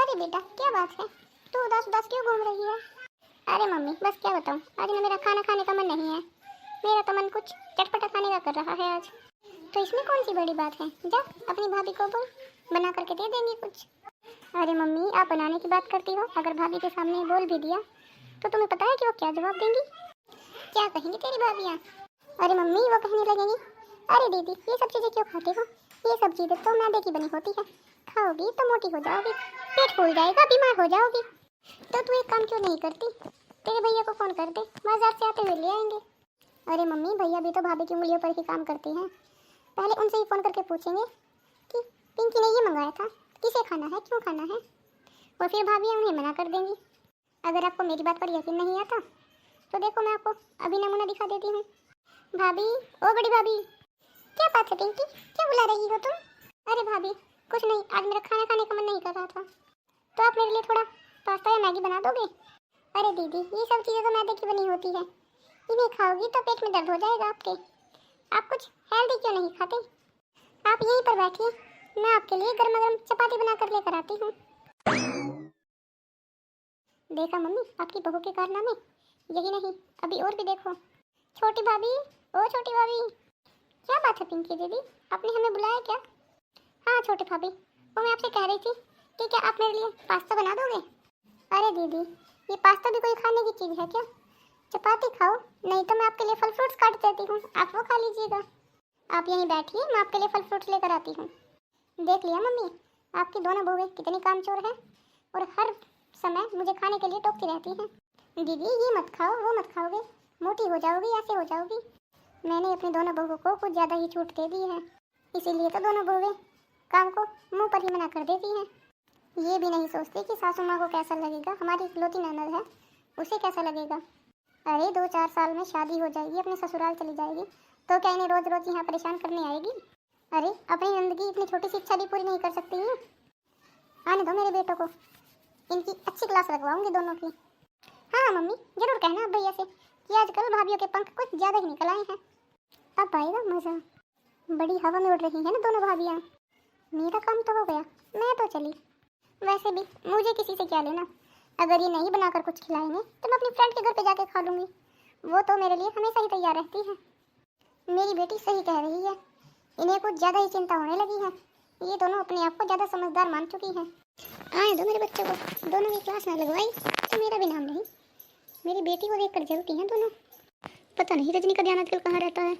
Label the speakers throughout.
Speaker 1: अरे बेटा क्या बात है, तू उदास उदास क्यों घूम रही है? अरे मम्मी बस क्या बताऊँ, आज ना मेरा खाना खाने का मन नहीं है। मेरा तो मन कुछ चटपटा खाने का कर रहा है आज। तो इसमें कौन सी बड़ी बात है, जा अपनी भाभी को बोल, बना करके दे देंगे कुछ। अरे मम्मी आप बनाने की बात करती हो, अगर भाभी के सामने बोल भी दिया तो तुम्हें पता है कि वो क्या जवाब देंगी? क्या कहेंगी तेरी भाभियाँ? अरे मम्मी वो कहने लगेंगी, अरे दीदी ये सब चीज़ें क्यों खाते हो, ये सब चीज़ें तो मैदे की बनी होती है, खाओगी तो मोटी हो जाओगी, पेट फूल जाएगा, बीमार हो जाओगी। तो तू एक काम क्यों नहीं करती, तेरे भैया को फोन कर दे, बाजार से आते हुए ले आएंगे। अरे मम्मी भैया भी तो भाभी की उंगलियों पर ही काम करते हैं, पहले उनसे ही फ़ोन करके पूछेंगे कि पिंकी ने ये मंगाया था, किसे खाना है, क्यों खाना है, और फिर भाभी उन्हें मना कर देंगी। अगर आपको मेरी बात पर यकीन नहीं आता तो देखो मैं आपको अभी नमूना दिखा देती हूँ। भाभी, ओ बड़ी भाभी, क्या बात है पिंकी, क्या बुला रही हो तुम? अरे भाभी कुछ नहीं, आज मेरा खाना खाने का मन नहीं कर रहा था, तो आप मेरे लिए थोड़ा पास्ता या मैगी बना दोगे? अरे दीदी ये सब चीज़ें तो मैदे की बनी होती है, इन्हें खाओगी तो पेट में दर्द हो जाएगा आपके। आप कुछ हेल्दी क्यों नहीं खाते? आप यहीं पर बैठिए, मैं आपके लिए गर्मा गर्म चपाती बना कर लेकर आती हूँ। देखा मम्मी आपकी बहू के कारनामे, यही नहीं अभी और भी देखो। छोटी भाभी, ओ छोटी भाभी, क्या बात है पिंकी दीदी, आपने हमें बुलाया क्या? हाँ छोटी भाभी, वो मैं आपसे कह रही थी कि क्या आप मेरे लिए पास्ता बना दोगे? अरे दीदी ये पास्ता भी कोई खाने की चीज़ है क्या? चपाती खाओ, नहीं तो मैं आपके लिए फल फ्रूट्स काट देती हूँ, आप वो खा लीजिएगा। आप यहीं बैठिए, मैं आपके लिए फल फ्रूट्स लेकर आती हूँ। देख लिया मम्मी, आपकी दोनों बहुएं कितनी कामचोर हैं और हर समय मुझे खाने के लिए टोकती रहती हैं। दीदी ये मत खाओ, वो मत खाओगे, मोटी हो जाओगी, ऐसे हो जाओगी। मैंने अपनी दोनों बहुओं को कुछ ज़्यादा ही छूट दे दी है, इसीलिए तो दोनों बहुएं काम को मुंह पर ही मना कर देती हैं। ये भी नहीं सोचती कि सासू माँ को कैसा लगेगा, हमारी इकलौती ननद है, उसे कैसा लगेगा। अरे 2-4 साल में शादी हो जाएगी, अपने ससुराल चली जाएगी, तो क्या इन्हें रोज रोज यहाँ परेशान करने आएगी? अरे अपनी नंद की इतनी छोटी सी इच्छा भी पूरी नहीं कर सकती हैं। आने दो मेरे बेटों को, इनकी अच्छी क्लास लगवाऊंगी दोनों की। हाँ हाँ मम्मी जरूर कहना आप भैया से कि आजकल भाभियों के पंख कुछ ज़्यादा ही निकल आए हैं, अब आएगा मज़ा। बड़ी हवा में उड़ रही हैं ना दोनों भाभियाँ। मेरा काम तो हो गया, मैं तो चली। वैसे भी मुझे किसी से क्या लेना, अगर ये नहीं बनाकर कुछ खिलाएंगे तो मैं अपनी फ्रेंड के घर पे जाके खा लूँगी, वो तो मेरे लिए हमेशा ही तैयार रहती है। मेरी बेटी सही कह रही है, इन्हें कुछ ज़्यादा ही चिंता होने लगी है, ये दोनों अपने आप को ज़्यादा समझदार मान चुकी हैं। आए दो मेरे बच्चों को, दोनों की क्लास ना लगवाई तो मेरा भी नाम नहीं। मेरी बेटी को देख कर जलती हैं दोनों, पता नहीं रजनी का ध्यान आजकल कहाँ रहता है,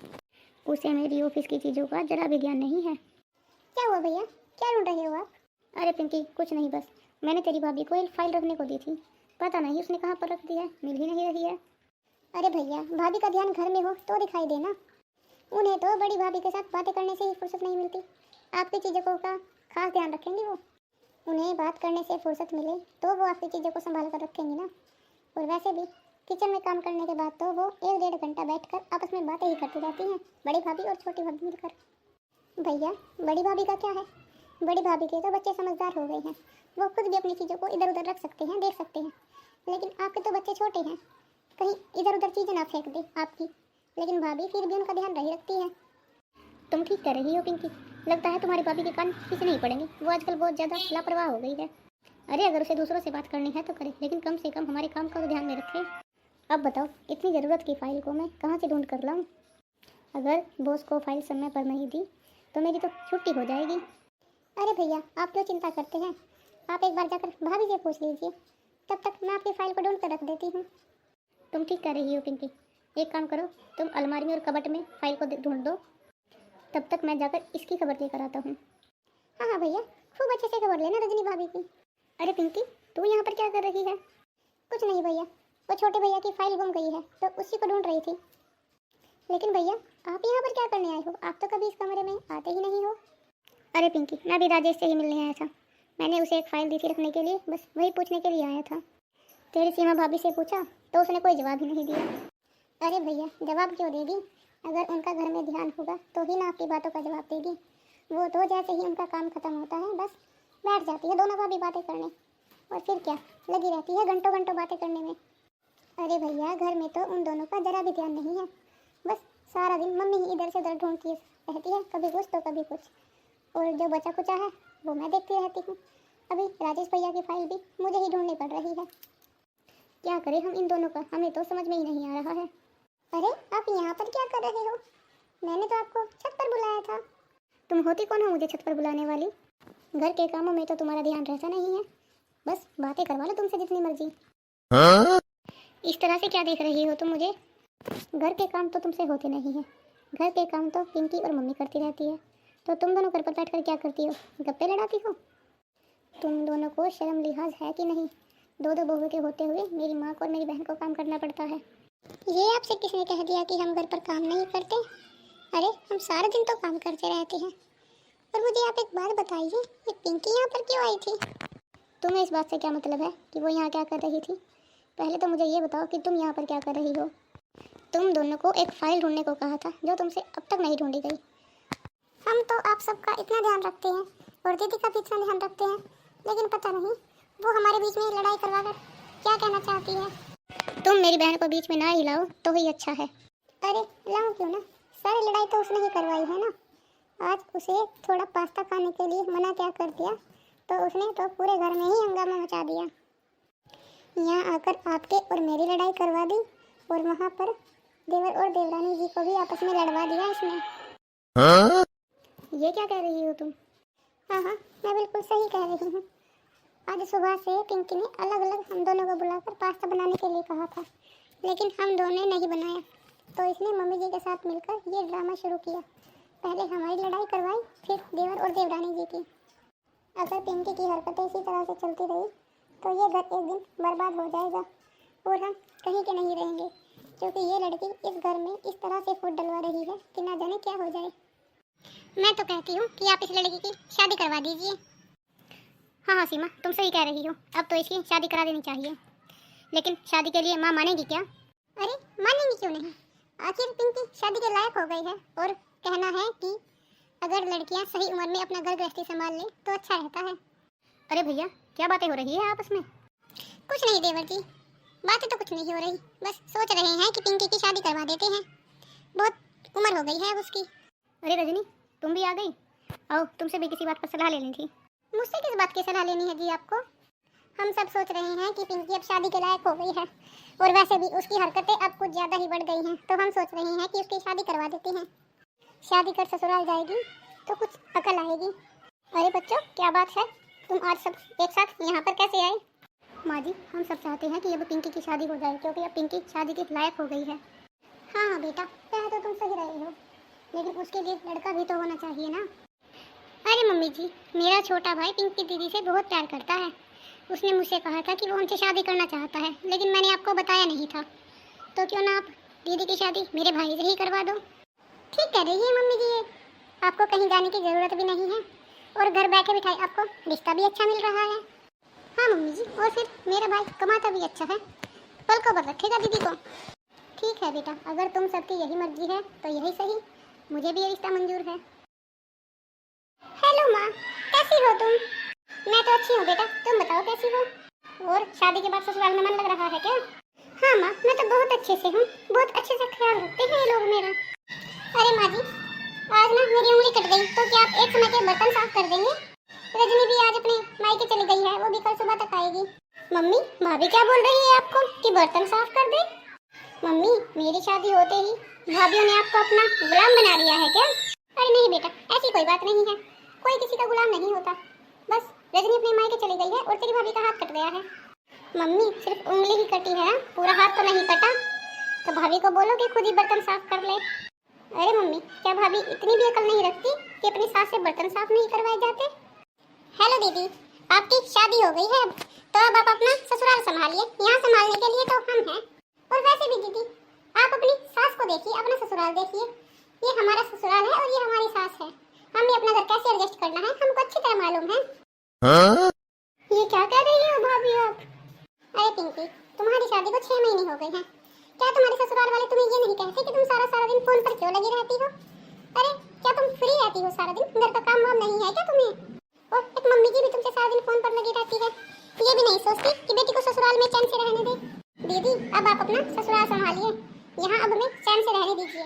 Speaker 1: उसे मेरी ऑफिस की चीज़ों का जरा भी ज्ञान नहीं है। क्या हुआ भैया, क्या ढूंढ रहे हो आप? अरे पिंकी कुछ नहीं, बस मैंने तेरी भाभी को एक फाइल रखने को दी थी, पता नहीं उसने कहाँ पर रख दिया है, मिल ही नहीं रही है। अरे भैया भाभी का ध्यान घर में हो तो दिखाई देना, उन्हें तो बड़ी भाभी के साथ बातें करने से ही फुर्सत नहीं मिलती, आपकी चीज़ों का खास ध्यान रखेंगी वो। उन्हें बात करने से फुर्सत मिले तो वो आपकी चीज़ों को संभाल कर रखेंगी ना, और वैसे भी किचन में काम करने के बाद तो वो 1-1.5 घंटा बैठकर आपस में बातें ही करती रहती हैं, बड़ी भाभी और छोटी भाभी मिलकर। भैया बड़ी भाभी का क्या है, बड़ी भाभी के तो बच्चे समझदार हो गए हैं, वो खुद भी अपनी चीज़ों को इधर उधर रख सकते हैं, देख सकते हैं, लेकिन आपके तो बच्चे छोटे हैं, कहीं इधर उधर चीज़ें ना फेंक दे आपकी, लेकिन भाभी फिर भी उनका ध्यान रही रखती है। तुम ठीक कह रही हो पिंकी, लगता है तुम्हारी भाभी के कान पीछे नहीं पड़ेंगे, वो आजकल बहुत ज़्यादा लापरवाह हो गई है। अरे अगर उसे दूसरों से बात करनी है तो करे, लेकिन कम से कम हमारे काम का तो ध्यान में रखे। अब बताओ इतनी ज़रूरत की फ़ाइल को मैं कहाँ से ढूंढ कर लाऊँ? अगर बॉस को फाइल समय पर नहीं दी तो मेरी तो छुट्टी हो जाएगी। अरे भैया आप क्यों चिंता करते हैं, आप एक बार जाकर भाभी से पूछ लीजिए, तब तक मैं आपकी फ़ाइल को ढूंढ कर रख देती हूँ। तुम ठीक कह रही हो पिंकी, एक काम करो, तुम अलमारी में और कबट में फाइल को ढूंढ दो, तब तक मैं जाकर इसकी खबर लेकर आता हूँ। हाँ हाँ भैया खूब अच्छे से खबर लेना रजनी भाभी की। अरे पिंकी तू यहाँ पर क्या कर रही है? कुछ नहीं भैया, वो छोटे भैया की फाइल गुम गई है तो उसी को ढूंढ रही थी। लेकिन भैया आप यहाँ पर क्या करने आए हो, आप तो कभी इस कमरे में आते ही नहीं हो। अरे पिंकी मैं भी राजेश से ही मिलने आया था, मैंने उसे एक फ़ाइल दी थी रखने के लिए, बस वही पूछने के लिए आया था। तेरी सीमा भाभी से पूछा तो उसने कोई जवाब ही नहीं दिया। अरे भैया जवाब क्यों देगी, अगर उनका घर में ध्यान होगा तो ही ना आपकी बातों का जवाब देगी। वो तो जैसे ही उनका काम खत्म होता है बस बैठ जाती है दोनों भाभी बातें करने, और फिर क्या लगी रहती है घंटों घंटों बातें करने में। अरे भैया घर में तो उन दोनों का जरा भी ध्यान नहीं है, बस सारा दिन मम्मी ही इधर से उधर ढूंढती रहती है, कभी कुछ तो कभी कुछ, और जो बचा कुचा है वो मैं देखती रहती हूँ। अभी राजेश भैया की फाइल भी मुझे ही ढूंढनी पड़ रही है। क्या करें हम इन दोनों का, हमें तो समझ में ही नहीं आ रहा है। अरे आप यहाँ पर क्या कर रहे हो? मैंने तो आपको छत पर बुलाया था। तुम होती कौन हो मुझे छत पर बुलाने वाली? घर के कामों में तो तुम्हारा ध्यान रहता नहीं है, बस बातें करवा लो तुमसे जितनी मर्जी। इस तरह से क्या देख रही हो तुम मुझे? घर के काम तो तुमसे होते नहीं हैं। घर के काम तो पिंकी और मम्मी करती रहती है, तो तुम दोनों घर पर बैठ कर क्या करती हो? गप्पे लड़ाती हो? तुम दोनों को शर्म लिहाज है कि नहीं? दो दो बहू के होते हुए मेरी माँ को और मेरी बहन को काम करना पड़ता है। ये आपसे किसने कह दिया कि हम घर पर काम नहीं करते? अरे हम सारा दिन तो काम करते रहते हैं। और मुझे आप एक बात बताइए, ये पिंकी यहाँ पर क्यों आई थी? तुम्हें इस बात से क्या मतलब है कि वो यहाँ क्या कर रही थी? पहले तो मुझे ये बताओ कि तुम यहाँ पर क्या कर रही हो? तुम दोनों को एक फाइल ढूंढने को कहा था जो तुमसे अब तक नहीं ढूंढी गई। हम तो आप सबका इतना ध्यान रखते हैं और दीदी का भी इतना ध्यान रखते हैं, लेकिन पता नहीं वो हमारे बीच में लड़ाई करवा कर क्या कहना चाहती है। तुम मेरी बहन को बीच में ना ही लाओ तो ही अच्छा है। अरे लाऊं क्यों ना, सारी लड़ाई तो उसने ही करवाई है ना। आज उसे थोड़ा पास्ता खाने के लिए मना क्या कर दिया तो उसने तो पूरे घर में ही हंगामा मचा दिया। यहाँ आकर आपके और मेरी लड़ाई करवा दी और वहाँ पर देवर और देवरानी जी को भी आपस में लड़वा दिया इसने। ये क्या कह रही हो तुम? हाँ मैं बिल्कुल सही कह रही हूँ। आज सुबह से पिंकी ने अलग अलग हम दोनों को बुलाकर पास्ता बनाने के लिए कहा था, लेकिन हम दोनों ने नहीं बनाया, तो इसने मम्मी जी के साथ मिलकर ये ड्रामा शुरू किया। पहले हमारी लड़ाई करवाई, फिर देवर और देवरानी जी की। अगर पिंकी की हरकतें इसी तरह से चलती रही तो ये घर एक दिन बर्बाद हो जाएगा और हम कहीं के नहीं रहेंगे, क्योंकि ये लड़की इस घर में इस तरह से फूट डलवा रही है कि ना जाने क्या हो जाए। मैं तो कहती हूँ कि आप इस लड़की की शादी करवा दीजिए। हाँ सीमा, तुम सही कह रही हो, अब तो इसकी शादी करा देनी चाहिए। लेकिन शादी के लिए माँ मानेगी क्या? अरे मानेंगी क्यों नहीं, आखिर पिंकी शादी के लायक हो गई है और कहना है कि अगर लड़कियाँ सही उम्र में अपना घर गृहस्थी संभाल ले तो अच्छा रहता है। अरे भैया क्या बातें हो रही है आपस में? कुछ नहीं देवर जी, बातें तो कुछ नहीं हो रही, बस सोच रहे हैं कि पिंकी की शादी करवा देते हैं, बहुत उम्र हो गई है अब उसकी। अरे रजनी तुम भी आ गई? आओ तुमसे भी किसी बात पर सलाह लेनी थी। मुझसे किस बात की सलाह लेनी है जी आपको? हम सब सोच रहे हैं कि पिंकी अब शादी के लायक हो गई है और वैसे भी उसकी हरकतें अब कुछ ज़्यादा ही बढ़ गई हैं, तो हम सोच रहे हैं कि उसकी शादी करवा देते हैं। शादी कर ससुराल जाएगी तो कुछ अकल आएगी। अरे बच्चों क्या बात है, तुम आज सब एक साथ यहाँ पर कैसे आए? माँ जी हम सब चाहते हैं कि अब पिंकी की शादी हो जाए, क्योंकि अब पिंकी शादी के लायक हो गई है। हाँ बेटा, कह तो तुम सही रहे हो, लेकिन उसके लिए लड़का भी तो होना चाहिए ना। अरे मम्मी जी, मेरा छोटा भाई पिंकी दीदी से बहुत प्यार करता है। उसने मुझसे कहा था कि वो हमसे शादी करना चाहता है, लेकिन मैंने आपको बताया नहीं था, तो क्यों ना आप दीदी की शादी मेरे भाई से ही करवा दो। ठीक कह रही है मम्मी जी, ये आपको कहीं जाने की ज़रूरत भी नहीं है और घर बैठे बिठाए आपको रिश्ता भी अच्छा मिल रहा है। हाँ मम्मी जी, और फिर मेरा भाई कमाता भी अच्छा है, पलकों पर रखेगा दीदी को। ठीक है बेटा, अगर तुम सबकी यही मर्जी है तो यही सही, मुझे भी ये रिश्ता मंजूर है। हेलो माँ, कैसी हो तुम? मैं तो अच्छी हूँ बेटा, तुम बताओ कैसी हो? और शादी के बाद ससुराल में मन लग रहा है क्या? हाँ माँ, मैं तो बहुत अच्छे से हूँ, बहुत अच्छे से ख्याल रखते हैं ये लोग मेरा। अरे माँ जी, आज ना मेरी उंगली कट गई, तो क्या आप एक समय के बर्तन साफ कर देंगे? रजनी भी आज अपने मायके चली गई है, वो भी कल सुबह तक आएगी। मम्मी भाभी क्या बोल रही है आपको कि बर्तन साफ कर दे? मम्मी मेरी शादी होते ही भाभियों ने आपको अपना गुलाम बना लिया है क्या? अरे नहीं बेटा, ऐसी कोई बात नहीं है, कोई किसी का गुलाम नहीं होता, बस रजनी अपने मायके चली गई है और तेरी भाभी का हाथ कट गया है। मम्मी सिर्फ उंगली ही कटी है, पूरा हाथ तो नहीं कटा, तो भाभी को बोलो कि खुद ही बर्तन साफ कर ले। अरे मम्मी, क्या भाभी इतनी भी अकल नहीं रखती कि अपनी सास से बर्तन साफ नहीं करवाए जाते? हेलो दीदी, आपकी शादी हो गई है अब, तो अब आप अपना ससुराल संभालिए, यहाँ संभालने के लिए तो हम हैं। और वैसे भी दीदी, आप अपनी सास को देखिए, अपना ससुराल देखिए, ये हमारा ससुराल है और ये हमारी सास है, हमें अपना घर कैसे एडजस्ट करना है हमको अच्छी तरह मालूम है। ये क्या कह रही हो भाभी आप? अरे पिंकी, तुम्हारी शादी को 6 महीने हो गए हैं, क्या तुम्हारे ससुराल वाले तुम्हें ये नहीं कहते कि तुम सारा दिन फोन पर क्यों लगी रहती हो? अरे क्या तुम फ्री रहती हो सारा दिन, घर का काम वाम नहीं है क्या तुम्हें? और एक मम्मी जी भी तुमसे सारा दिन फोन पर लगी रहती है, ये भी नहीं सोचती कि बेटी को ससुराल में चैन से रहने दे। दीदी अब आप अपना ससुराल संभालिए, यहाँ अब हमें चैन से रहने दीजिए।